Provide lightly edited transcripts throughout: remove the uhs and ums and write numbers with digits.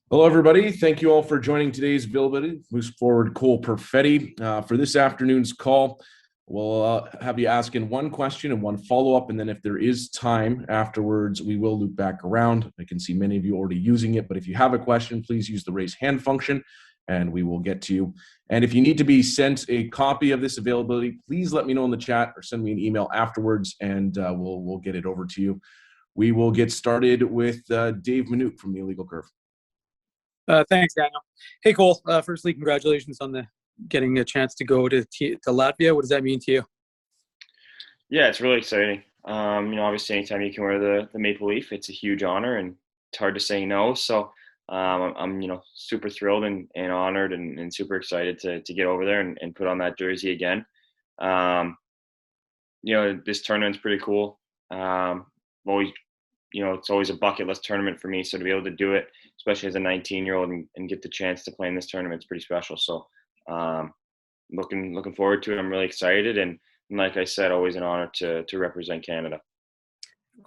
Hello, everybody. Thank you all for joining today's Belleville Moose forward Cole Perfetti. For this afternoon's call, we'll have you asking one question and one follow-up, and then if there is time afterwards, we will loop back around. I can see many of you already using it, but if you have a question, please use the raise hand function, and we will get to you. And if you need to be sent a copy of this availability, please let me know in the chat or send me an email afterwards, and we'll get it over to you. We will get started with Dave Minute from the Illegal Curve. Thanks, Daniel. Hey, Cole. Firstly, congratulations on getting a chance to go to Latvia. What does that mean to you? Yeah, it's really exciting. Obviously, anytime you can wear the maple leaf, it's a huge honor, and it's hard to say no. So I'm super thrilled and honored and super excited to get over there and put on that jersey again. This tournament's pretty cool. Always, it's always a bucket list tournament for me. So to be able to do it, especially as a 19-year-old, and get the chance to play in this tournament, it's pretty special. So looking forward to it. I'm really excited, and like I said, always an honor to represent Canada.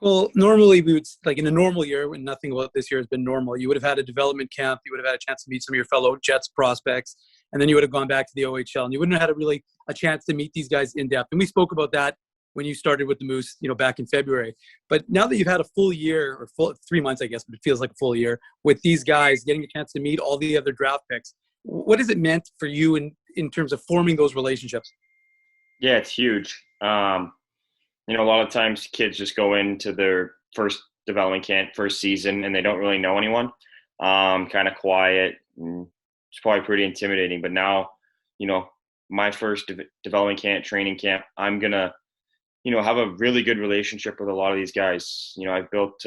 Well, normally we would, like in a normal year, when nothing about this year has been normal, you would have had a development camp, you would have had a chance to meet some of your fellow Jets prospects, and then you would have gone back to the OHL, and you wouldn't have had a chance to meet these guys in depth. And we spoke about that when you started with the Moose, back in February. But now that you've had a full year, or 3 months, I guess, but it feels like a full year with these guys, getting a chance to meet all the other draft picks, what has it meant for you in terms of forming those relationships? Yeah, it's huge. A lot of times kids just go into their first development camp, first season, and they don't really know anyone. Kind of quiet. And it's probably pretty intimidating. But now, my first development camp, training camp, I'm going to have a really good relationship with a lot of these guys. I've built,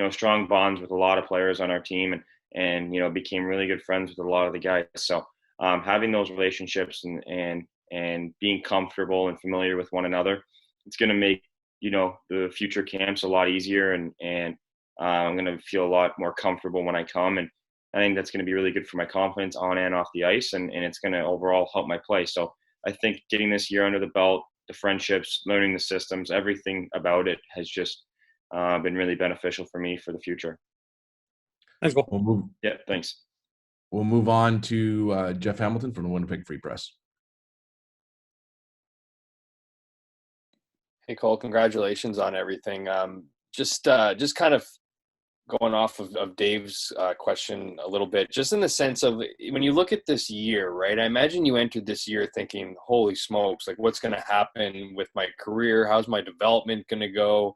strong bonds with a lot of players on our team and became really good friends with a lot of the guys. So having those relationships and being comfortable and familiar with one another, it's going to make, the future camps a lot easier and I'm going to feel a lot more comfortable when I come. And I think that's going to be really good for my confidence on and off the ice. And it's going to overall help my play. So I think getting this year under the belt, the friendships, learning the systems, everything about it has just been really beneficial for me for the future. Thanks, Cole. Yeah, thanks. We'll move on to Jeff Hamilton from the Winnipeg Free Press. Hey, Cole, congratulations on everything. Just kind of going off of Dave's question a little bit, just in the sense of when you look at this year, right? I imagine you entered this year thinking, holy smokes, like what's going to happen with my career? How's my development going to go?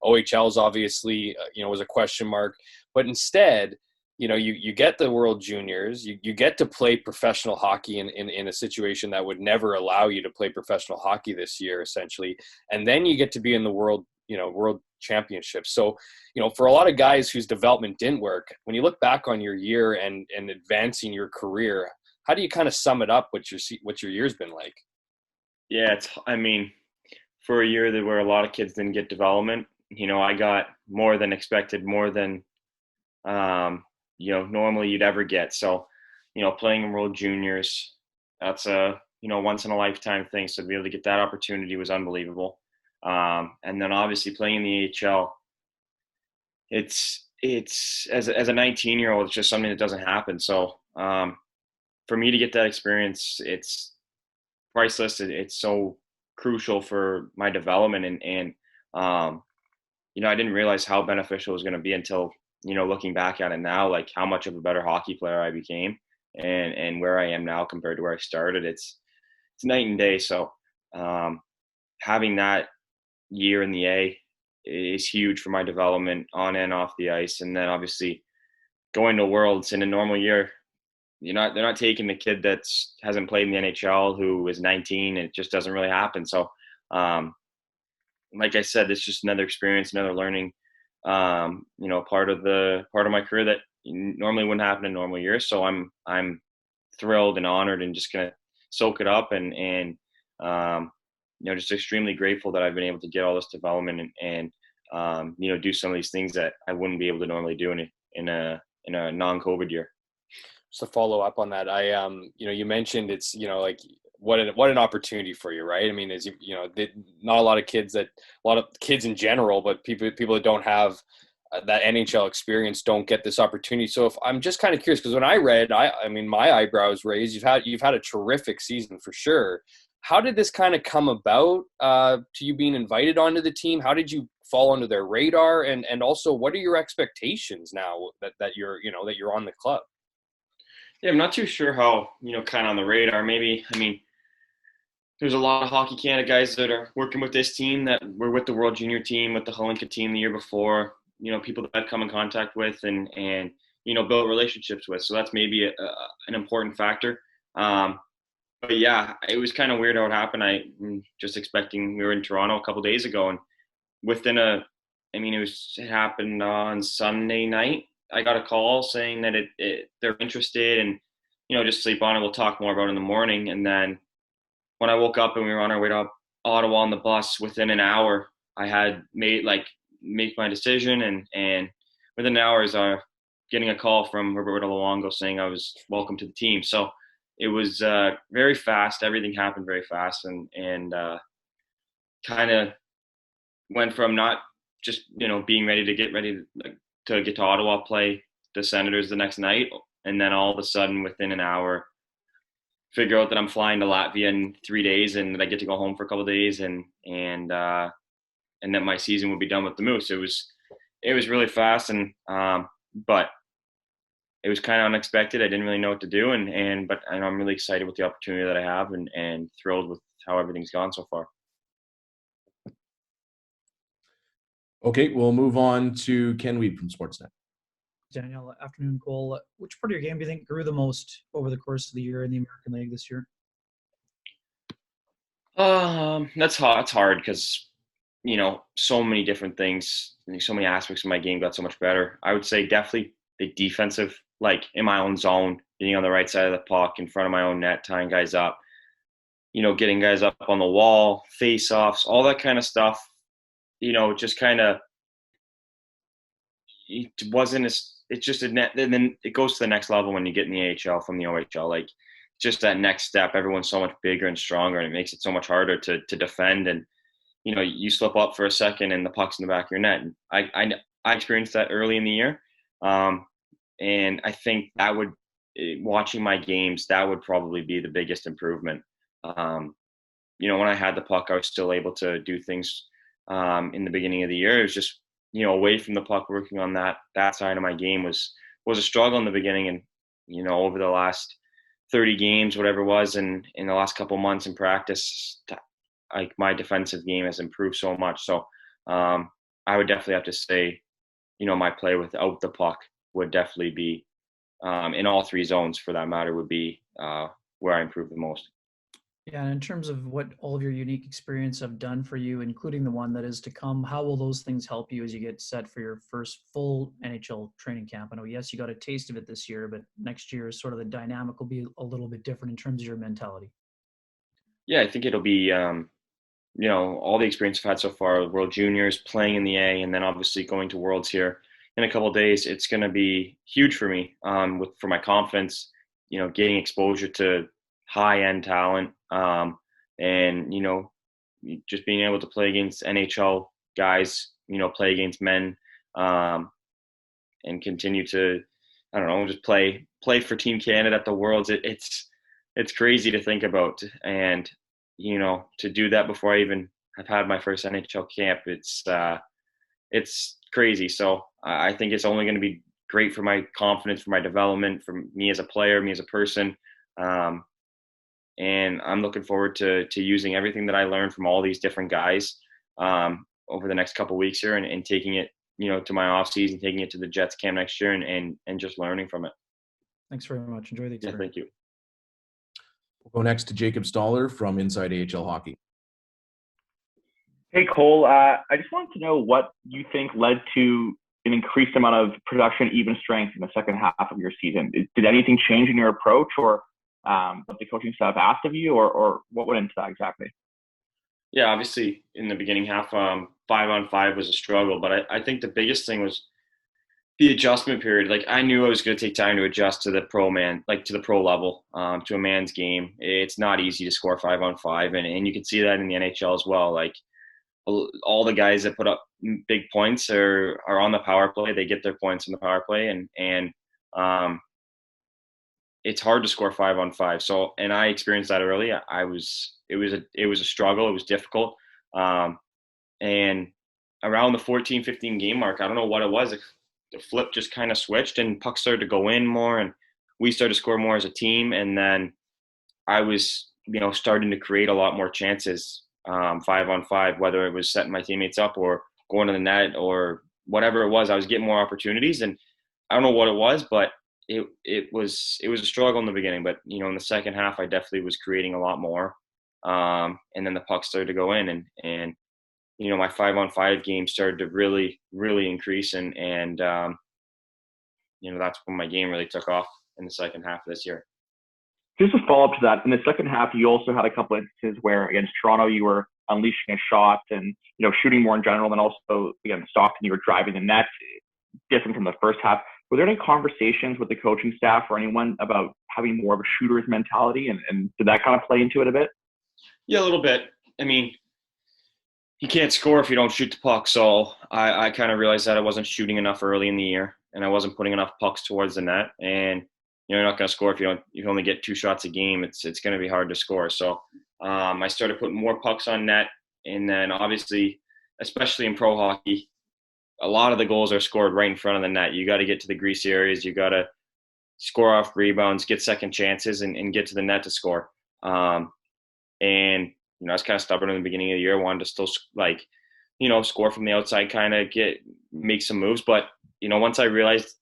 OHL's obviously, was a question mark, but instead, you get the World Juniors, you get to play professional hockey in a situation that would never allow you to play professional hockey this year, essentially. And then you get to be in the world championships. So, for a lot of guys whose development didn't work, when you look back on your year and advancing your career, how do you kind of sum it up what your year's been like? Yeah, for a year where a lot of kids didn't get development, I got more than expected, more than normally you'd ever get. So, playing in World Juniors, that's a, once in a lifetime thing. So to be able to get that opportunity was unbelievable. And then obviously playing in the AHL, it's as a 19-year-old, it's just something that doesn't happen. So for me to get that experience, it's priceless. It's so crucial for my development. And I didn't realize how beneficial it was going to be until, looking back at it now, like how much of a better hockey player I became and where I am now compared to where I started. It's night and day. So having that year in the A is huge for my development on and off the ice. And then obviously going to Worlds in a normal year, they're not taking the kid that hasn't played in the NHL who is 19. It just doesn't really happen. So like I said, it's just another experience, another learning, part of my career that normally wouldn't happen in normal years. So I'm thrilled and honored and just going to soak it up and just extremely grateful that I've been able to get all this development and do some of these things that I wouldn't be able to normally do in a non-COVID year. Just to follow up on that, you mentioned it's, like what an opportunity for you, right? I mean, as not a lot of kids in general, but people that don't have that NHL experience don't get this opportunity. So if I'm just kind of curious, because when I read, I mean, my eyebrows raised. You've had a terrific season for sure. How did this kind of come about to you being invited onto the team? How did you fall under their radar? And also, what are your expectations now that you're that you're on the club? Yeah, I'm not too sure how, kind of on the radar. Maybe, there's a lot of Hockey Canada guys that are working with this team that were with the World Junior team, with the Halinka team the year before, people that I've come in contact with and build relationships with. So that's maybe an important factor. But yeah, it was kind of weird how it happened. I'm just expecting, we were in Toronto a couple of days ago, and within it happened on Sunday night. I got a call saying that they're interested, and just sleep on it. We'll talk more about it in the morning. And then when I woke up and we were on our way to Ottawa on the bus, within an hour, I had make my decision, and within an hour is getting a call from Roberto Luongo saying I was welcome to the team. So it was very fast. Everything happened very fast, and kind of went from not just being ready to get to Ottawa, play the Senators the next night, and then all of a sudden within an hour figure out that I'm flying to Latvia in 3 days and that I get to go home for a couple of days and that my season would be done with the Moose. It was really fast, and but it was kind of unexpected. I didn't really know what to do, but I'm really excited with the opportunity that I have and thrilled with how everything's gone so far. Okay, we'll move on to Ken Weed from Sportsnet. Daniel, afternoon, Cole. Which part of your game do you think grew the most over the course of the year in the American League this year? That's hard. It's hard because so many different things, so many aspects of my game got so much better. I would say definitely the defensive, like in my own zone, getting on the right side of the puck in front of my own net, tying guys up, getting guys up on the wall, face-offs, all that kind of stuff. Just kind of, it wasn't as, it's just and then it goes to the next level when you get in the AHL from the OHL. Like, just that next step, everyone's so much bigger and stronger, and it makes it so much harder to defend. And you slip up for a second and the puck's in the back of your net. And I experienced that early in the year, and I think that would, watching my games, that would probably be the biggest improvement. When I had the puck, I was still able to do things in the beginning of the year. It was just away from the puck, working on that side of my game was a struggle in the beginning. And over the last 30 games, whatever it was, and in the last couple months in practice, like, my defensive game has improved so much. So I would definitely have to say, my play without the puck would definitely be, in all three zones for that matter, would be where I improved the most. Yeah, and in terms of what all of your unique experience have done for you, including the one that is to come, how will those things help you as you get set for your first full NHL training camp? I know, yes, you got a taste of it this year, but next year, sort of the dynamic will be a little bit different in terms of your mentality. Yeah, I think it'll be, all the experience I've had so far, World Juniors, playing in the A, and then obviously going to Worlds here in a couple of days. It's going to be huge for me, for my confidence, getting exposure to high-end talent, and just being able to play against NHL guys, play against men, and continue to, just play for Team Canada at the Worlds. It's crazy to think about, and to do that before I even have had my first NHL camp, it's crazy. So I think it's only going to be great for my confidence, for my development, for me as a player, me as a person. And I'm looking forward to using everything that I learned from all these different guys over the next couple of weeks here, and taking it, to my off season, taking it to the Jets camp next year, and just learning from it. Thanks very much. Enjoy the experience. Yeah, thank you. We'll go next to Jacob Stoller from Inside AHL Hockey. Hey, Cole. I just wanted to know what you think led to an increased amount of production, even strength in the second half of your season. Did anything change in your approach, or what the coaching staff asked of you, or what went into that exactly? Yeah, obviously in the beginning half, 5-on-5 was a struggle, but I think the biggest thing was the adjustment period. Like, I knew I was going to take time to adjust to the pro level, to a man's game. It's not easy to score 5-on-5, and you can see that in the NHL as well. Like, all the guys that put up big points are on the power play. They get their points in the power play, and it's hard to score 5-on-5. So, and I experienced that early. It was a struggle. It was difficult. And around the 14-15 game mark, I don't know what it was. The flip just kind of switched, and pucks started to go in more, and we started to score more as a team. And then I was, starting to create a lot more chances, 5-on-5, whether it was setting my teammates up or going to the net or whatever it was. I was getting more opportunities, and I don't know what it was, but it was a struggle in the beginning. But in the second half, I definitely was creating a lot more. And then the puck started to go in, and my 5-on-5 game started to really, really increase, and that's when my game really took off in the second half of this year. Just to follow up to that, in the second half, you also had a couple instances where against Toronto, you were unleashing a shot and, shooting more in general, and also against Stockton, you were driving the net, different from the first half. Were there any conversations with the coaching staff or anyone about having more of a shooter's mentality, and did that kind of play into it a bit? Yeah, a little bit. I mean, you can't score if you don't shoot the puck. So I kind of realized that I wasn't shooting enough early in the year, and I wasn't putting enough pucks towards the net. And you're not going to score if you only get 2 shots a game. It's going to be hard to score. So I started putting more pucks on net, and then obviously, especially in pro hockey, a lot of the goals are scored right in front of the net. You got to get to the greasy areas. You got to score off rebounds, get second chances, and get to the net to score. And I was kind of stubborn in the beginning of the year. Wanted to still score from the outside, kind of make some moves. But once I realized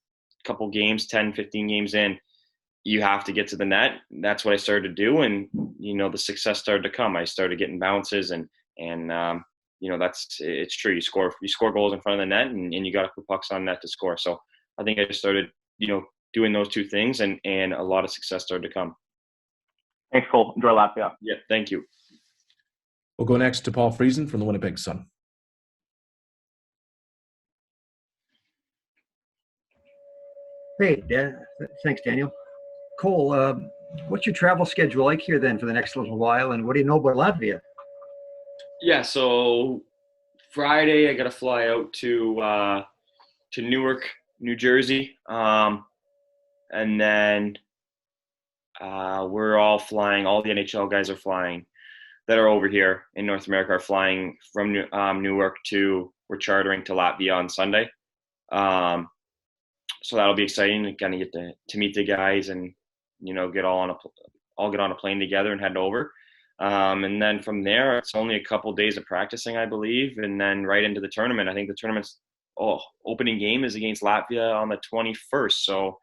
a couple games, 10, 15 games in, you have to get to the net. That's what I started to do, and the success started to come. I started getting bounces, and it's true. You score goals in front of the net, and you got to put pucks on net to score. So I think I just started doing those two things, and a lot of success started to come. Thanks, Cole. Enjoy Latvia. Yeah, thank you. We'll go next to Paul Friesen from the Winnipeg Sun. Hey, thanks, Daniel. Cole, what's your travel schedule like here then for the next little while, and what do you know about Latvia? Yeah, so Friday I got to fly out to Newark, New Jersey, and then we're all flying. All the NHL guys are flying that are over here in North America are flying from Newark we're chartering to Latvia on Sunday. So that'll be exciting to kind of get to meet the guys and get on a plane together and head over. And then from there, it's only a couple days of practicing, I believe, and then right into the tournament. I think the tournament's opening game is against Latvia on the 21st. So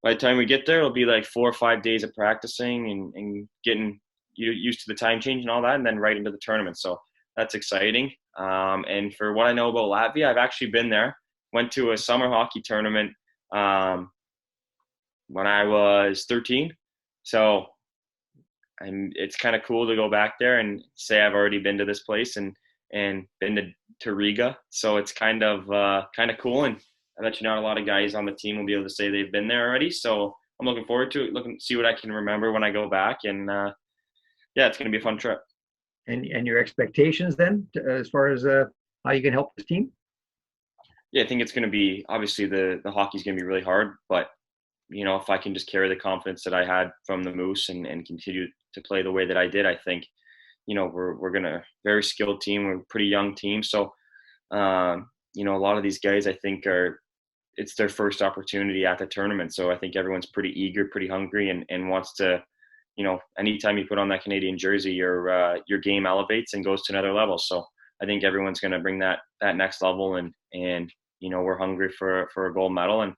by the time we get there, it'll be like 4 or 5 days of practicing and getting used to the time change and all that, and then right into the tournament. So that's exciting. And for what I know about Latvia, I've actually been there. Went to a summer hockey tournament when I was 13. So it's kind of cool to go back there and say I've already been to this place and been to Riga. So it's kind of cool. And I bet not a lot of guys on the team will be able to say they've been there already. So I'm looking forward to it, see what I can remember when I go back. And it's going to be a fun trip. And your expectations then, as far as how you can help this team? Yeah, I think it's going to be, obviously the hockey's going to be really hard, but if I can just carry the confidence that I had from the Moose and continue to play the way that I did, I think, we're going to very skilled team. We're a pretty young team. So, a lot of these guys, I think it's their first opportunity at the tournament. So I think everyone's pretty eager, pretty hungry and wants to, anytime you put on that Canadian jersey, your game elevates and goes to another level. So I think everyone's going to bring that next level and we're hungry for a gold medal and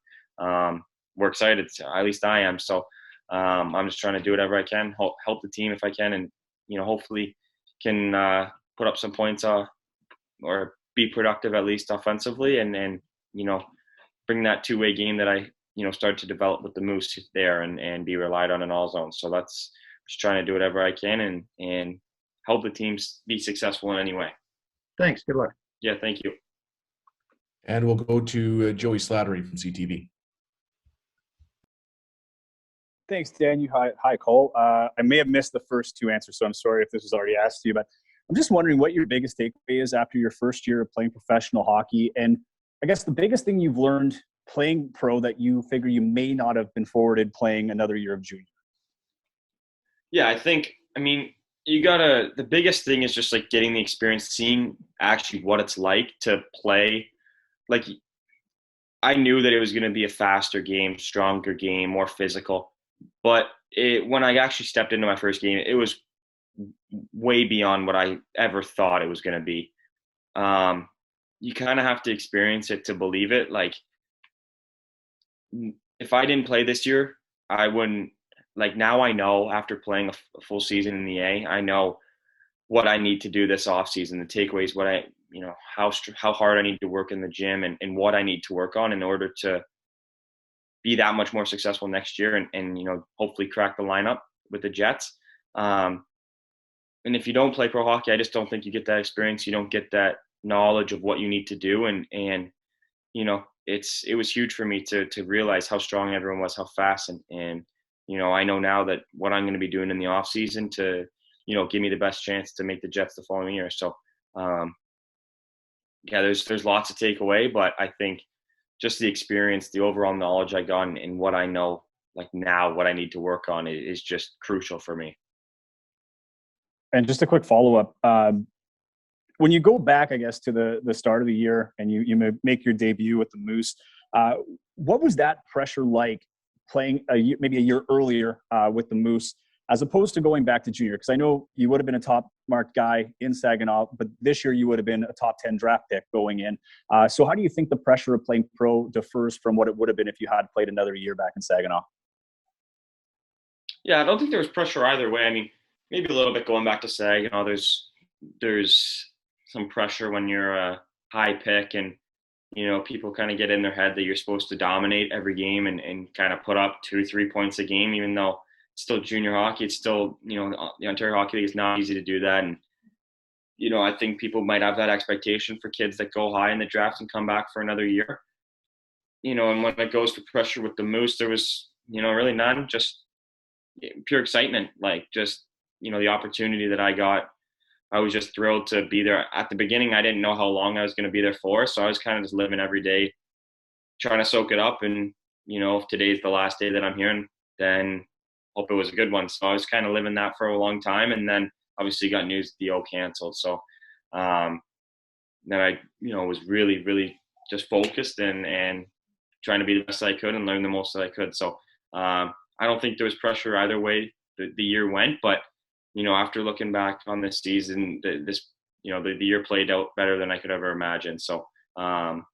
we're excited. At least I am. So I'm just trying to do whatever I can, help the team if I can, and hopefully can put up some points or be productive at least offensively, and bring that two-way game that I started to develop with the Moose there and be relied on in all zones. So that's just trying to do whatever I can and help the teams be successful in any way. Thanks. Good luck. Yeah, thank you. And we'll go to Joey Slattery from CTV. Thanks, Dan. Hi, Cole. I may have missed the first two answers, so I'm sorry if this was already asked to you. But I'm just wondering what your biggest takeaway is after your first year of playing professional hockey. And I guess the biggest thing you've learned playing pro that you figure you may not have been forwarded playing another year of junior. Yeah, the biggest thing is just like getting the experience, seeing actually what it's like to play. Like, I knew that it was going to be a faster game, stronger game, more physical. But when I actually stepped into my first game, it was way beyond what I ever thought it was going to be. You kind of have to experience it to believe it. Like, if I didn't play this year, I wouldn't. Like, now I know, after playing a full season in the A, I know what I need to do this off season. The takeaways, how hard I need to work in the gym, and what I need to work on in order to be that much more successful next year, and hopefully crack the lineup with the Jets. And if you don't play pro hockey, I just don't think you get that experience. You don't get that knowledge of what you need to do. And it was huge for me to realize how strong everyone was, how fast. And I know now that what I'm going to be doing in the off season to, give me the best chance to make the Jets the following year. So, there's lots to take away, but I think just the experience, the overall knowledge I got, and what I know, like now, what I need to work on is just crucial for me. And just a quick follow-up. When you go back, I guess, to the start of the year and you make your debut with the Moose, what was that pressure like playing maybe a year earlier with the Moose, as opposed to going back to junior? Because I know you would have been a top-marked guy in Saginaw, but this year you would have been a top 10 draft pick going in. So how do you think the pressure of playing pro differs from what it would have been if you had played another year back in Saginaw? Yeah, I don't think there was pressure either way. I mean, maybe a little bit going back to Saginaw. There's some pressure when you're a high pick, and people kind of get in their head that you're supposed to dominate every game and kind of put up 2-3 points a game, even though it's still junior hockey. It's still, the Ontario Hockey League is not easy to do that. And, I think people might have that expectation for kids that go high in the draft and come back for another year. And when it goes to pressure with the Moose, there was, really none, just pure excitement. Like, just, the opportunity that I got, I was just thrilled to be there. At the beginning, I didn't know how long I was going to be there for, so I was kind of just living every day, trying to soak it up. And, if today's the last day that I'm here, then hope it was a good one. So I was kind of living that for a long time. And then obviously got news the O canceled. So then I, was really, really just focused and trying to be the best I could and learn the most that I could. So I don't think there was pressure either way the year went, but after looking back on this season, the year played out better than I could ever imagine. So, I'm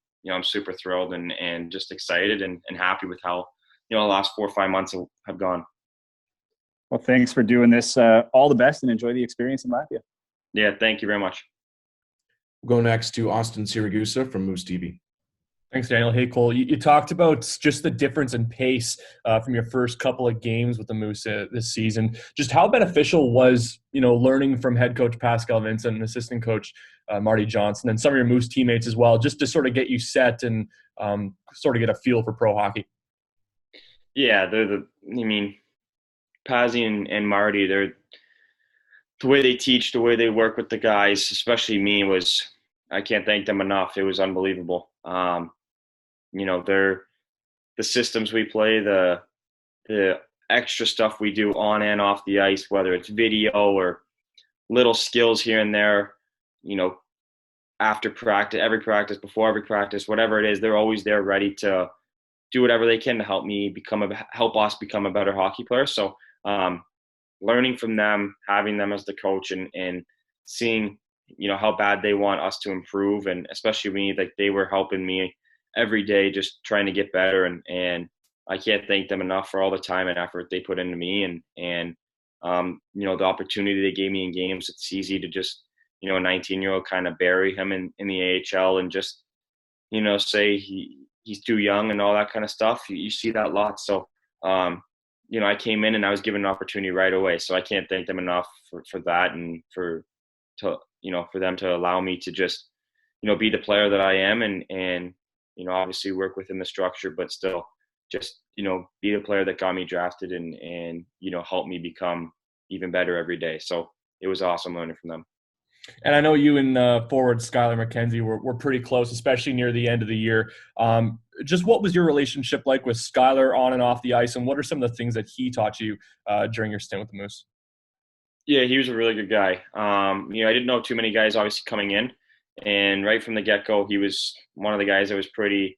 super thrilled and just excited and happy with how, the last 4 or 5 months have gone. Well, thanks for doing this. All the best, and enjoy the experience in Latvia. Yeah, thank you very much. We'll go next to Austin Siragusa from Moose TV. Thanks, Daniel. Hey, Cole, you talked about just the difference in pace from your first couple of games with the Moose this season. Just how beneficial was, learning from head coach Pascal Vincent and assistant coach Marty Johnson and some of your Moose teammates as well, just to sort of get you set and sort of get a feel for pro hockey? Yeah, Pazzi and Marty, the way they teach, the way they work with the guys, especially me, I can't thank them enough. It was unbelievable. They're the systems we play, the extra stuff we do on and off the ice, whether it's video or little skills here and there, after practice, every practice, before every practice, whatever it is, they're always there ready to do whatever they can to help us become a better hockey player. So learning from them, having them as the coach and seeing, how bad they want us to improve. And especially me, like, they were helping me every day, just trying to get better. And I can't thank them enough for all the time and effort they put into me. And the opportunity they gave me in games. It's easy to just, a 19-year-old kind of bury him in the AHL and just, say he's too young and all that kind of stuff. You see that a lot. So, I came in and I was given an opportunity right away. So I can't thank them enough for that, and for them to allow me to just, be the player that I am and obviously work within the structure, but still just, be the player that got me drafted and help me become even better every day. So it was awesome learning from them. And I know you and forward Skylar McKenzie were pretty close, especially near the end of the year. Just what was your relationship like with Skylar on and off the ice, and what are some of the things that he taught you during your stint with the Moose? Yeah, he was a really good guy. I didn't know too many guys obviously coming in, and right from the get-go, he was one of the guys that was pretty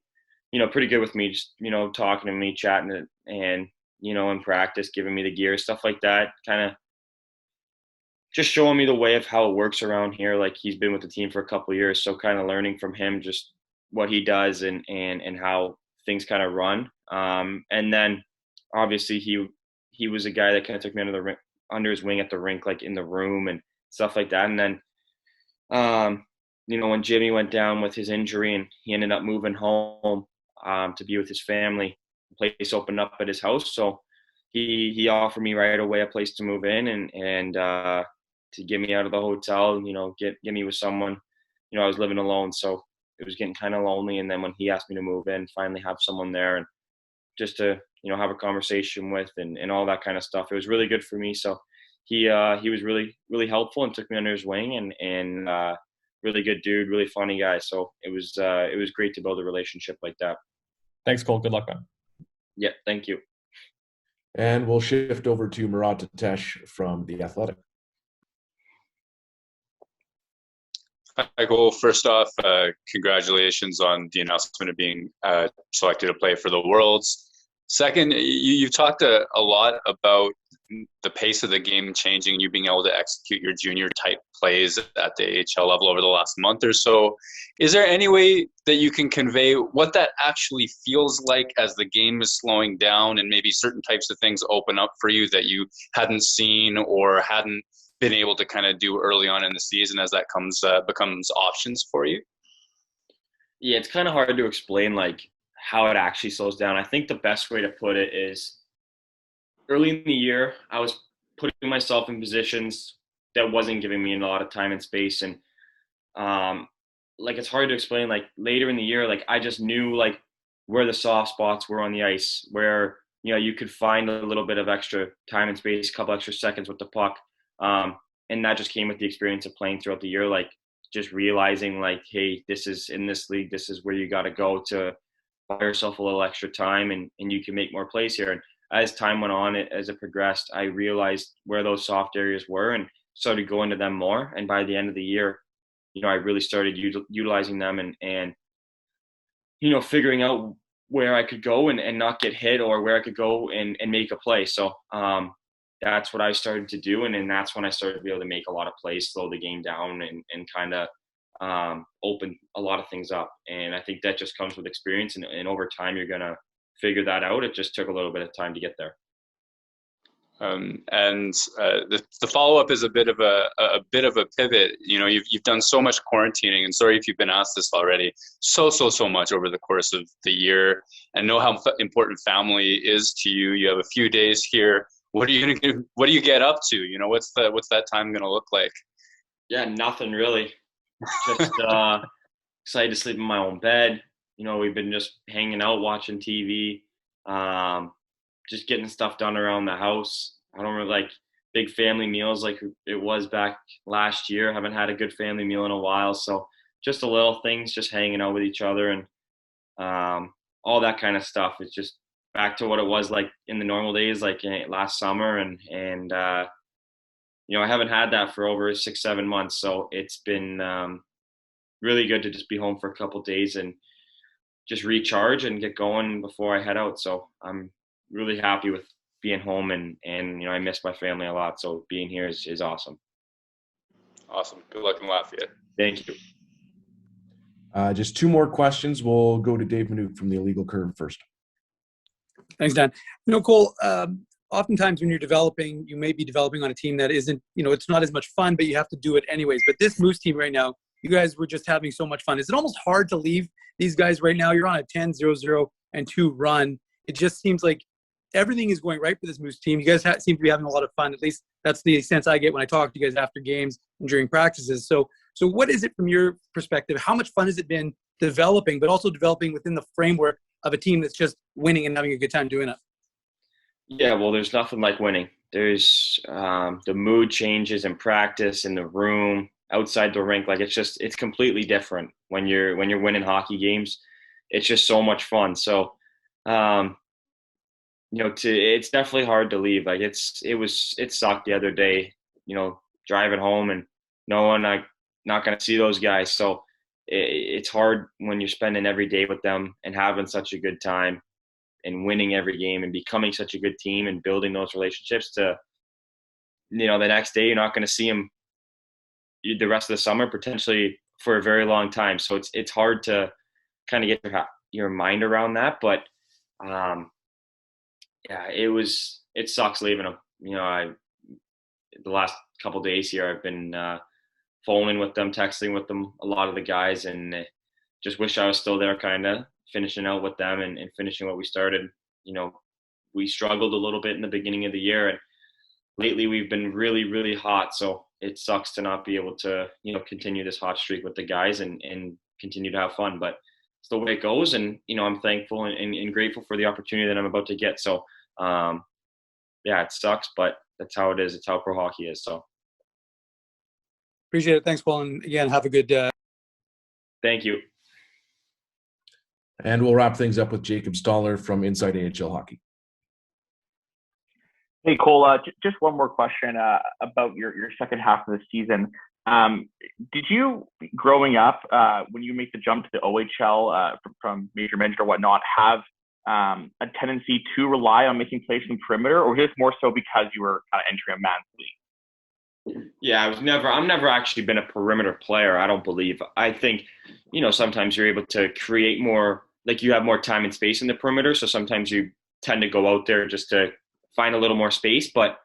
good with me, just, talking to me, chatting, and, in practice, giving me the gear, stuff like that, kind of just showing me the way of how it works around here. Like, he's been with the team for a couple of years, so kind of learning from him just what he does and how things kind of run. And then obviously he was a guy that kind of took me under his wing at the rink, like in the room and stuff like that. And then, when Jimmy went down with his injury and he ended up moving home to be with his family, the place opened up at his house. So he offered me right away a place to move in and to get me out of the hotel, get me with someone. I was living alone, so it was getting kind of lonely. And then when he asked me to move in, finally have someone there and just to, have a conversation with and all that kind of stuff. It was really good for me. So he was really, really helpful and took me under his wing and really good dude, really funny guy. So it was great to build a relationship like that. Thanks, Cole. Good luck, man. Yeah, thank you. And we'll shift over to Murat Tatesh from The Athletic. Hi, Cole. First off, congratulations on the announcement of being selected to play for the Worlds. Second, you've talked a lot about the pace of the game changing and you being able to execute your junior type plays at the AHL level over the last month or so. Is there any way that you can convey what that actually feels like as the game is slowing down and maybe certain types of things open up for you that you hadn't seen or hadn't been able to kind of do early on in the season as that becomes options for you? Yeah, it's kind of hard to explain like how it actually slows down. I think the best way to put it is early in the year, I was putting myself in positions that wasn't giving me a lot of time and space. And it's hard to explain. Like later in the year, like I just knew like where the soft spots were on the ice, where, you could find a little bit of extra time and space, a couple extra seconds with the puck. And that just came with the experience of playing throughout the year, like just realizing like, hey, this is in this league, this is where you got to go to buy yourself a little extra time and you can make more plays here. And as time went on, as it progressed, I realized where those soft areas were and started going to them more. And by the end of the year, I really started utilizing them and figuring out where I could go and not get hit or where I could go and make a play. So that's what I started to do. And then that's when I started to be able to make a lot of plays, slow the game down and kind of open a lot of things up. And I think that just comes with experience and over time you're going to figure that out. It just took a little bit of time to get there. The follow-up is a bit of a pivot. You've done so much quarantining, and sorry if you've been asked this already, so much over the course of the year, and know how important family is to you. You have a few days here. What are you gonna do? What do you get up to? What's that time gonna look like? Yeah, nothing really. Just excited to sleep in my own bed. We've been just hanging out, watching TV, just getting stuff done around the house. I don't really like big family meals like it was back last year. I haven't had a good family meal in a while. So just the little things, just hanging out with each other and all that kind of stuff. It's just back to what it was like in the normal days, like last summer. And I haven't had that for over 6-7 months. So it's been really good to just be home for a couple of days and just recharge and get going before I head out. So I'm really happy with being home and I miss my family a lot. So being here is awesome. Awesome. Good luck in Latvia. Thank you. Just 2 more questions. We'll go to Dave Minute from the Illegal Curve first. Thanks, Dan. Cole, oftentimes when you're developing, you may be developing on a team that isn't, it's not as much fun, but you have to do it anyways. But this Moose team right now, you guys were just having so much fun. Is it almost hard to leave these guys right now? You're on a 10-0-0-2 run. It just seems like everything is going right for this Moose team. You guys seem to be having a lot of fun. At least that's the sense I get when I talk to you guys after games and during practices. So what is it from your perspective? How much fun has it been developing, but also developing within the framework of a team that's just winning and having a good time doing it? Yeah, well, there's nothing like winning. There's the mood changes in practice, in the room, outside the rink. Like it's completely different when you're winning hockey games. It's just so much fun. So, it's definitely hard to leave. Like it sucked the other day, driving home and knowing I'm not going to see those guys. So it's hard when you're spending every day with them and having such a good time and winning every game and becoming such a good team and building those relationships to, the next day, you're not going to see them the rest of the summer, potentially for a very long time. So it's hard to kind of get your mind around that. But, it sucks leaving them. The last couple of days here, I've been phoning with them, texting with them, a lot of the guys, and just wish I was still there, kind of finishing out with them and finishing what we started. We struggled a little bit in the beginning of the year, and lately we've been really, really hot. So it sucks to not be able to, continue this hot streak with the guys and continue to have fun. But it's the way it goes, and I'm thankful and grateful for the opportunity that I'm about to get. So it sucks, but that's how it is. It's how pro hockey is. So Appreciate it. Thanks, Paul. And again, have a good thank you. And we'll wrap things up with Jacob Stoller from Inside AHL Hockey. Hey, Cole, just one more question about your second half of the season. Did you, growing up, when you make the jump to the OHL from major mentor or whatnot, have a tendency to rely on making plays from the perimeter, or just more so because you were kind of entering a man's league? Yeah, I've never actually been a perimeter player, I don't believe. I think, sometimes you're able to create more, like you have more time and space in the perimeter. So sometimes you tend to go out there just to find a little more space. But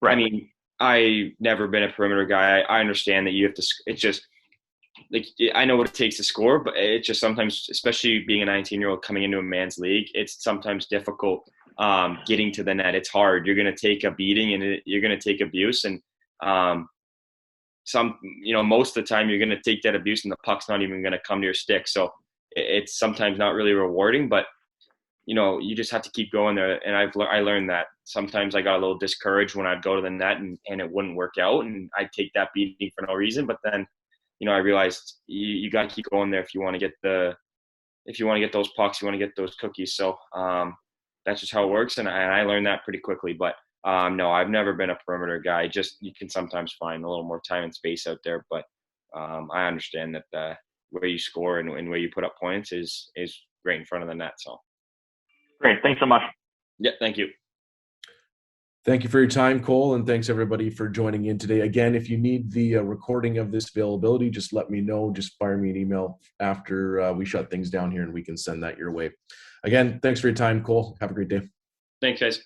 right. I mean, I've never been a perimeter guy. I understand that you have to, it's just like, I know what it takes to score, but it's just sometimes, especially being a 19-year-old coming into a man's league, it's sometimes difficult getting to the net. It's hard. You're going to take a beating and you're going to take abuse. And most of the time you're going to take that abuse and the puck's not even going to come to your stick. So it's sometimes not really rewarding, but you just have to keep going there. And I learned that sometimes I got a little discouraged when I'd go to the net and it wouldn't work out, and I'd take that beating for no reason. But then, I realized you got to keep going there if you want to get those pucks, you want to get those cookies. So that's just how it works, and I learned that pretty quickly. But no, I've never been a perimeter guy. Just you can sometimes find a little more time and space out there, but I understand that where you score and where you put up points is right in front of the net. So. Great. Thanks so much. Yeah, thank you. Thank you for your time, Cole, and thanks everybody for joining in today. Again, if you need the recording of this availability, just let me know. Just fire me an email after we shut things down here and we can send that your way. Again, thanks for your time, Cole. Have a great day. Thanks, guys.